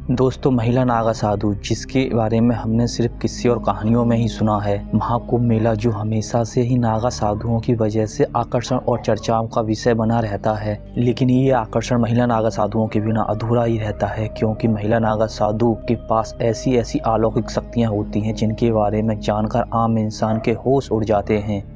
दोस्तों, महिला नागा साधु जिसके बारे में हमने सिर्फ किस्से और कहानियों में ही सुना है। महाकुंभ मेला जो हमेशा से ही नागा साधुओं की वजह से आकर्षण और चर्चाओं का विषय बना रहता है, लेकिन ये आकर्षण महिला नागा साधुओं के बिना अधूरा ही रहता है, क्योंकि महिला नागा साधु के पास ऐसी अलौकिक शक्तियाँ होती हैं जिनके बारे में जानकर आम इंसान के होश उड़ जाते हैं।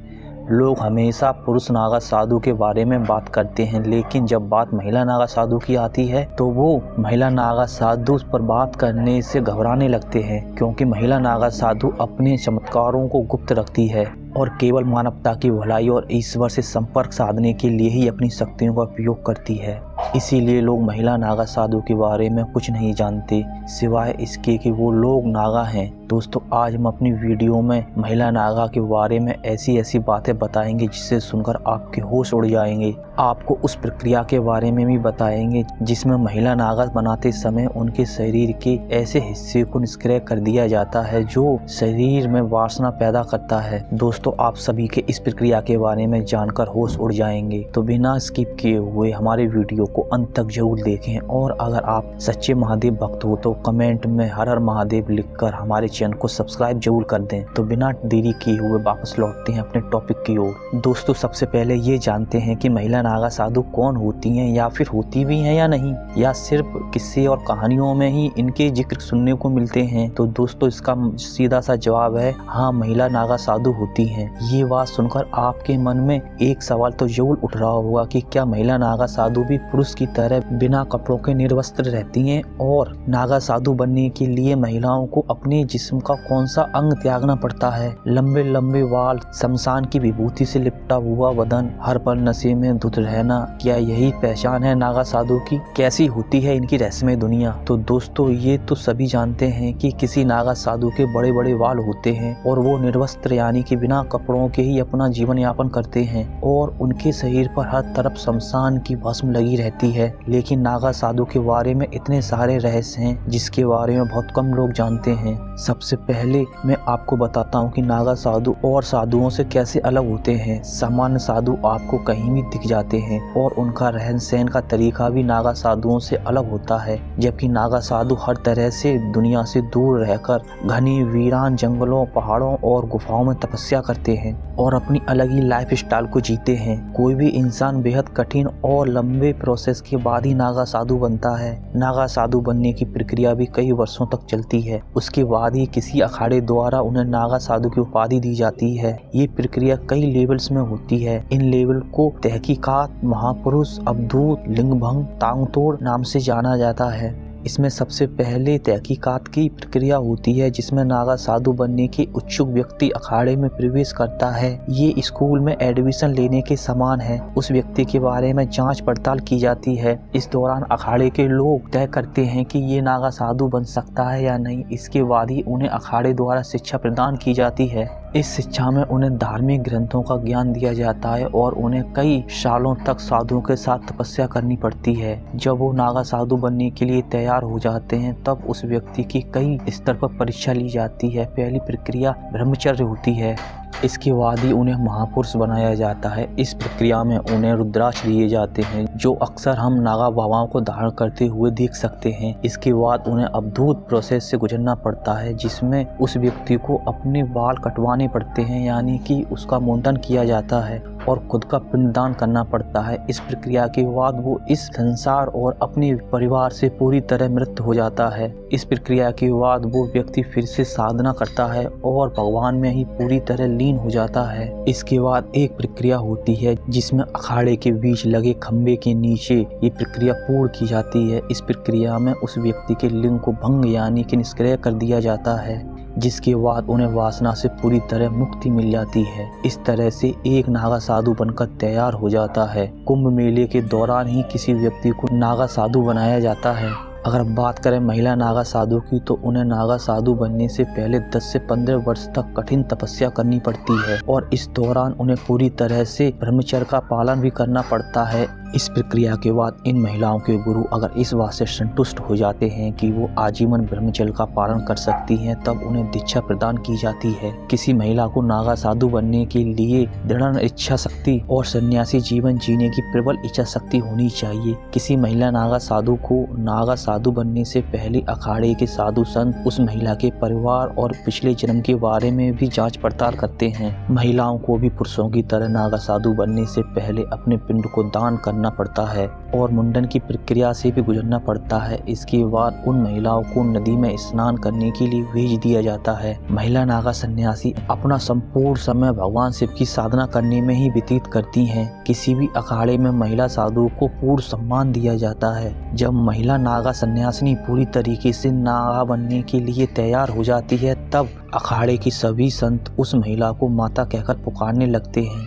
लोग हमेशा पुरुष नागा साधु के बारे में बात करते हैं, लेकिन जब बात महिला नागा साधु की आती है तो वो महिला नागा साधु पर बात करने से घबराने लगते हैं, क्योंकि महिला नागा साधु अपने चमत्कारों को गुप्त रखती है और केवल मानवता की भलाई और ईश्वर से संपर्क साधने के लिए ही अपनी शक्तियों का उपयोग करती है। इसीलिए लोग महिला नागा साधु के बारे में कुछ नहीं जानते, सिवाय इसके कि वो लोग नागा हैं। दोस्तों, आज हम अपनी वीडियो में महिला नागा के बारे में ऐसी बातें बताएंगे जिससे सुनकर आपके होश उड़ जाएंगे। आपको उस प्रक्रिया के बारे में भी बताएंगे जिसमें महिला नागा बनाते समय उनके शरीर के ऐसे हिस्से को निष्क्रिय कर दिया जाता है जो शरीर में वासना पैदा करता है। दोस्तों, आप सभी के इस प्रक्रिया के बारे में जानकर होश उड़ जाएंगे, तो बिना स्किप किए हुए हमारे वीडियो को अंत तक जरूर देखें। और अगर आप सच्चे महादेव भक्त हो तो कमेंट में हर हर महादेव लिखकर हमारे चैनल को सब्सक्राइब जरूर कर दें। तो बिना देरी किए हुए वापस लौटते हैं अपने टॉपिक की ओर। दोस्तों, सबसे पहले ये जानते हैं कि महिला नागा साधु कौन होती हैं, या फिर होती भी हैं या नहीं, या सिर्फ किस्से और कहानियों में ही इनके जिक्र सुनने को मिलते हैं। तो दोस्तों, इसका सीधा सा जवाब है हाँ, महिला नागा साधु होती हैं। ये बात सुनकर आपके मन में एक सवाल तो जरूर उठ रहा होगा कि क्या महिला नागा साधु भी पुरुष की तरह बिना कपड़ों के निर्वस्त्र रहती हैं, और नागा साधु बनने के लिए महिलाओं को अपने जिस्म का कौन सा अंग त्यागना पड़ता है? लंबे लंबे बाल, शमशान की विभूति से लिपटा हुआ बदन, हर पल नशे में धुत रहना, क्या यही पहचान है नागा साधु की? कैसी होती है इनकी रहस्यमय दुनिया? तो दोस्तों, ये तो सभी जानते हैं कि किसी नागा साधु के बड़े बड़े बाल होते हैं और वो निर्वस्त्र यानी कि बिना कपड़ों के ही अपना जीवन यापन करते हैं, और उनके शरीर पर हर तरफ शमशान की भस्म लगी रहती है। लेकिन नागा साधु के बारे में इतने सारे रहस्य हैं जिसके बारे में बहुत कम लोग जानते हैं। सबसे पहले मैं आपको बताता हूँ कि नागा साधु और साधुओं से कैसे अलग होते हैं। सामान्य साधु आपको कहीं भी दिख जाते हैं और उनका रहन सहन का तरीका भी नागा साधुओं से अलग होता है, जबकि नागा साधु हर तरह से दुनिया से दूर रहकर घने वीरान जंगलों, पहाड़ों और गुफाओं में तपस्या करते हैं और अपनी अलग ही लाइफ स्टाइल को जीते हैं। कोई भी इंसान बेहद कठिन और लंबे प्रोसेस के बाद ही नागा साधु बनता है। नागा साधु बनने की प्रक्रिया भी कई वर्षों तक चलती है। उसके बाद ही किसी अखाड़े द्वारा उन्हें नागा साधु की उपाधि दी जाती है। ये प्रक्रिया कई लेवल्स में होती है। इन लेवल को तहकीकात, महापुरुष, अवधूत, लिंगभंग, तांगतोड़ नाम से जाना जाता है। इसमें सबसे पहले तहकीकात की प्रक्रिया होती है, जिसमें नागा साधु बनने के इच्छुक व्यक्ति अखाड़े में प्रवेश करता है। ये स्कूल में एडमिशन लेने के समान है। उस व्यक्ति के बारे में जांच पड़ताल की जाती है। इस दौरान अखाड़े के लोग तय करते हैं कि ये नागा साधु बन सकता है या नहीं। इसके बाद ही उन्हें अखाड़े द्वारा शिक्षा प्रदान की जाती है। इस शिक्षा में उन्हें धार्मिक ग्रंथों का ज्ञान दिया जाता है और उन्हें कई सालों तक साधुओं के साथ तपस्या करनी पड़ती है। जब वो नागा साधु बनने के लिए तैयार हो जाते हैं तब उस व्यक्ति की कई स्तर पर परीक्षा ली जाती है। पहली प्रक्रिया ब्रह्मचर्य होती है। इसके बाद ही उन्हें महापुरुष बनाया जाता है। इस प्रक्रिया में उन्हें रुद्राक्ष दिए जाते हैं, जो अक्सर हम नागा बाबाओं को धारण करते हुए देख सकते हैं। इसके बाद उन्हें अवधूत प्रोसेस से गुजरना पड़ता है, जिसमें उस व्यक्ति को अपने बाल कटवाने पड़ते हैं, यानी कि उसका मुंडन किया जाता है और खुद का पिंडदान करना पड़ता है। इस प्रक्रिया के बाद वो इस संसार और अपने परिवार से पूरी तरह मृत हो जाता है। इस प्रक्रिया के बाद वो व्यक्ति फिर से साधना करता है और भगवान में ही पूरी तरह लीन हो जाता है। इसके बाद एक प्रक्रिया होती है जिसमें अखाड़े के बीच लगे खंबे के नीचे ये प्रक्रिया पूर्ण की जाती है। इस प्रक्रिया में उस व्यक्ति के लिंग को भंग यानी कि निष्क्रिय कर दिया जाता है, जिसके बाद उन्हें वासना से पूरी तरह मुक्ति मिल जाती है। इस तरह से एक नागा साधु बनकर तैयार हो जाता है। कुंभ मेले के दौरान ही किसी व्यक्ति को नागा साधु बनाया जाता है। अगर बात करें महिला नागा साधु की, तो उन्हें नागा साधु बनने से पहले 10 से 15 वर्ष तक कठिन तपस्या करनी पड़ती है और इस दौरान उन्हें पूरी तरह से ब्रह्मचर्य का पालन भी करना पड़ता है। इस प्रक्रिया के बाद इन महिलाओं के गुरु अगर इस बात से संतुष्ट हो जाते हैं कि वो आजीवन ब्रह्मचर्य का पालन कर सकती हैं, तब उन्हें दीक्षा प्रदान की जाती है। किसी महिला को नागा साधु बनने के लिए दृढ़ इच्छा शक्ति और सन्यासी जीवन जीने की प्रबल इच्छा शक्ति होनी चाहिए। किसी महिला नागा साधु को नागा साधु बनने से पहले अखाड़े के साधु संत उस महिला के परिवार और पिछले जन्म के बारे में भी जांच पड़ताल करते हैं। महिलाओं को भी पुरुषों की तरह नागा साधु बनने से पहले अपने पिंड को दान करना पड़ता है और मुंडन की प्रक्रिया से भी गुजरना पड़ता है। इसके बाद उन महिलाओं को नदी में स्नान करने के लिए भेज दिया जाता है। महिला नागा सन्यासी अपना संपूर्ण समय भगवान शिव की साधना करने में ही व्यतीत करती हैं। किसी भी अखाड़े में महिला साधु को पूर्ण सम्मान दिया जाता है। जब महिला नागा सन्यासिनी पूरी तरीके से नागा बनने के लिए तैयार हो जाती है, तब अखाड़े के सभी संत उस महिला को माता कहकर पुकारने लगते हैं।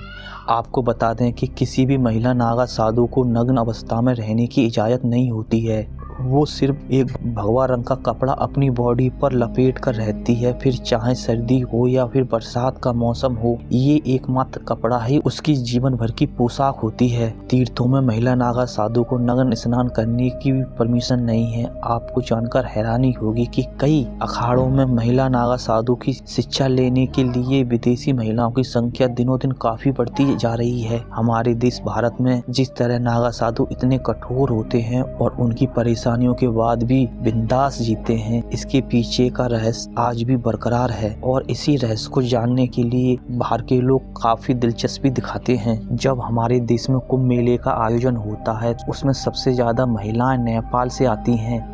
आपको बता दें कि किसी भी महिला नागा साधु को नग्न अवस्था में रहने की इजाज़त नहीं होती है। वो सिर्फ एक भगवा रंग का कपड़ा अपनी बॉडी पर लपेट कर रहती है, फिर चाहे सर्दी हो या फिर बरसात का मौसम हो, ये एकमात्र कपड़ा ही उसकी जीवन भर की पोशाक होती है। तीर्थों में महिला नागा साधु को नग्न स्नान करने की परमिशन नहीं है। आपको जानकर हैरानी होगी कि कई अखाड़ों में महिला नागा साधु की शिक्षा लेने के लिए विदेशी महिलाओं की संख्या दिनों दिन काफी बढ़ती जा रही है। हमारे देश भारत में जिस तरह नागा साधु इतने कठोर होते हैं और उनकी परेशानियों के बाद भी बिंदास जीते हैं, इसके पीछे का रहस्य आज भी बरकरार है और इसी रहस्य को जानने के लिए बाहर के लोग काफी दिलचस्पी दिखाते हैं। जब हमारे देश में कुंभ मेले का आयोजन होता है, उसमें सबसे ज्यादा महिलाएं नेपाल से आती हैं।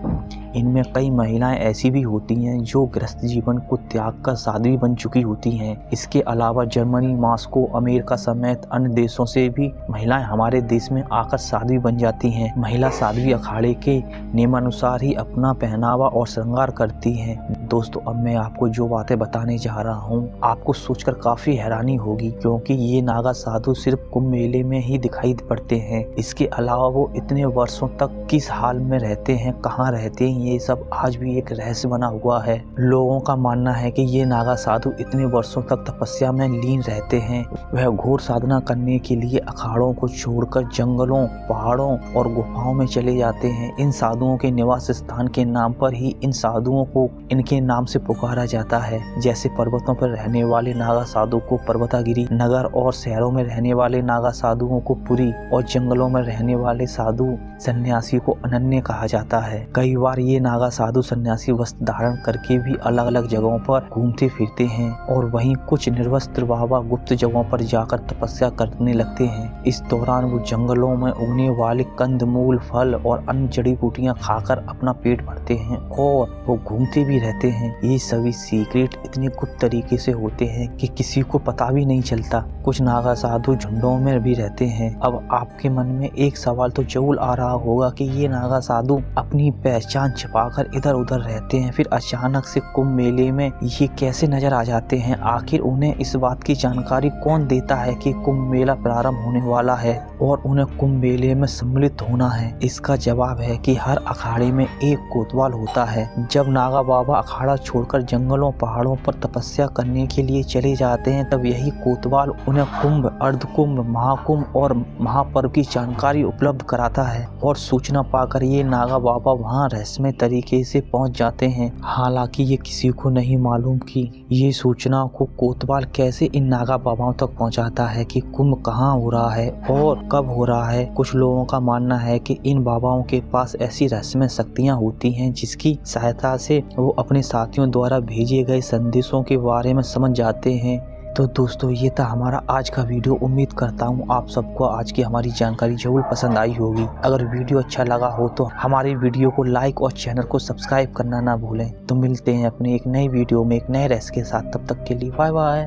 इनमें कई महिलाएं ऐसी भी होती हैं जो गृहस्थ जीवन को त्याग कर साध्वी बन चुकी होती हैं। इसके अलावा जर्मनी, मॉस्को, अमेरिका समेत अन्य देशों से भी महिलाएं हमारे देश में आकर साध्वी बन जाती हैं। महिला साध्वी अखाड़े के नियमानुसार ही अपना पहनावा और श्रृंगार करती हैं। दोस्तों, अब मैं आपको जो बातें बताने जा रहा हूँ, आपको सोचकर काफी हैरानी होगी, क्योंकि ये नागा साधु सिर्फ कुंभ मेले में ही दिखाई पड़ते हैं। इसके अलावा वो इतने वर्षों तक किस हाल में रहते हैं, कहाँ रहते हैं, ये सब आज भी एक रहस्य बना हुआ है। लोगों का मानना है कि ये नागा साधु इतने वर्षों तक तपस्या में लीन रहते हैं। वह घोर साधना करने के लिए अखाड़ों को छोड़कर जंगलों, पहाड़ों और गुफाओं में चले जाते हैं। इन साधुओं के निवास स्थान के नाम पर ही इन साधुओं को इनके नाम से पुकारा जाता है। जैसे पर्वतों पर रहने वाले नागा साधु को पर्वतागिरी, नगर और शहरों में रहने वाले नागा साधुओं को पुरी और जंगलों में रहने वाले साधु सन्यासी को अनन्य कहा जाता है। कई बार ये नागा साधु सन्यासी वस्त्र धारण करके भी अलग अलग जगहों पर घूमते फिरते हैं और वहीं कुछ निर्वस्त्र बाबा गुप्त जगहों पर जाकर तपस्या करने लगते हैं। इस दौरान वो जंगलों में उगने वाले कंदमूल, फल और अन्य जड़ी बूटियां खाकर अपना पेट भरते हैं और वो घूमते भी रहते हैं। ये सभी सीक्रेट इतने गुप्त तरीके से होते हैं कि किसी को पता भी नहीं चलता। कुछ नागा साधु झुंडों में भी रहते हैं। अब आपके मन में एक सवाल तो जरूर आ रहा होगा कि ये नागा साधु अपनी पहचान छिपाकर इधर उधर रहते हैं, फिर अचानक से कुंभ मेले में ये कैसे नजर आ जाते हैं? आखिर उन्हें इस बात की जानकारी कौन देता है कि कुंभ मेला प्रारंभ होने वाला है और उन्हें कुंभ मेले में सम्मिलित होना है? इसका जवाब है कि हर अखाड़े में एक कोतवाल होता है। जब नागा बाबा अखाड़ा छोड़कर जंगलों, पहाड़ों पर तपस्या करने के लिए चले जाते हैं, तब यही कोतवाल उन्हें कुंभ, अर्धकुंभ, महाकुंभ और महापर्व की जानकारी उपलब्ध कराता है और सूचना पाकर ये नागा बाबा वहाँ रहस्यमय तरीके से पहुँच जाते हैं। हालांकि ये किसी को नहीं मालूम कि ये सूचना को कोतवाल कैसे इन नागा बाबाओं तक पहुँचाता है कि कुंभ कहाँ हो रहा है और कब हो रहा है। कुछ लोगों का मानना है कि इन बाबाओं के पास ऐसी रहस्यमय शक्तियाँ होती हैं जिसकी सहायता से वो अपने साथियों द्वारा भेजे गए संदेशों के बारे में समझ जाते हैं। तो दोस्तों, ये था हमारा आज का वीडियो। उम्मीद करता हूँ आप सबको आज की हमारी जानकारी जरूर पसंद आई होगी। अगर वीडियो अच्छा लगा हो तो हमारी वीडियो को लाइक और चैनल को सब्सक्राइब करना ना भूलें। तो मिलते हैं अपने एक नई वीडियो में एक नए रहस्य के साथ। तब तक के लिए बाय बाय।